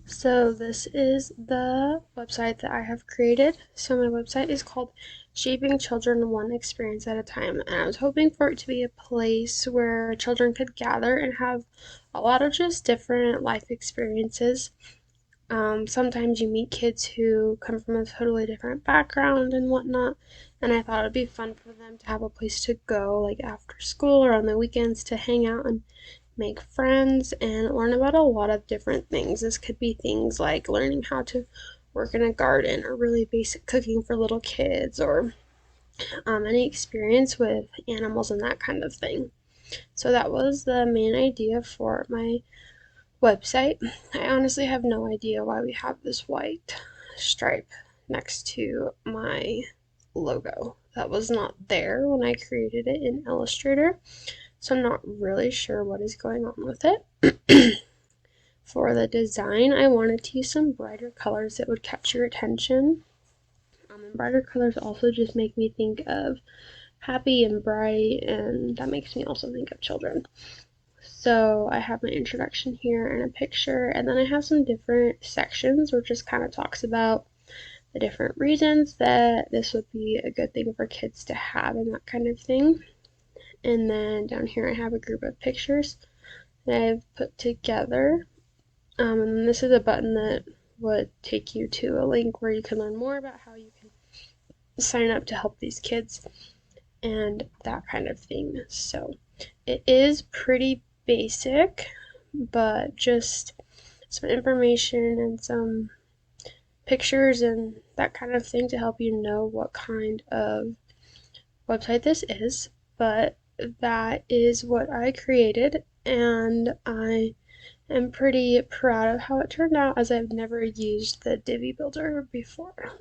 So this is the website that I have created. So my website is called Shaping Children One Experience at a Time, and I was hoping for it to be a place where children could gather and have a lot of just different life experiences. Sometimes you meet kids who come from a totally different background and whatnot, and I thought it'd be fun for them to have a place to go, like after school or on the weekends, to hang out and make friends and learn about a lot of different things. This could be things like learning how to work in a garden or really basic cooking for little kids or any experience with animals and that kind of thing. So that was the main idea for my website. I honestly have no idea why we have this white stripe next to my logo. That was not there when I created it in Illustrator, so I'm not really sure what is going on with it. For the design, I wanted to use some brighter colors that would catch your attention. And brighter colors also just make me think of happy and bright, and that makes me also think of children. So I have my introduction here and a picture, and then I have some different sections where it just kind of talks about the different reasons that this would be a good thing for kids to have and that kind of thing. And then down here I have a group of pictures that I've put together. And this is a button that would take you to a link where you can learn more about how you can sign up to help these kids and that kind of thing. So it is pretty basic, but just some information and some pictures and that kind of thing to help you know what kind of website this is. But that is what I created, and I am pretty proud of how it turned out as I've never used the Divi Builder before.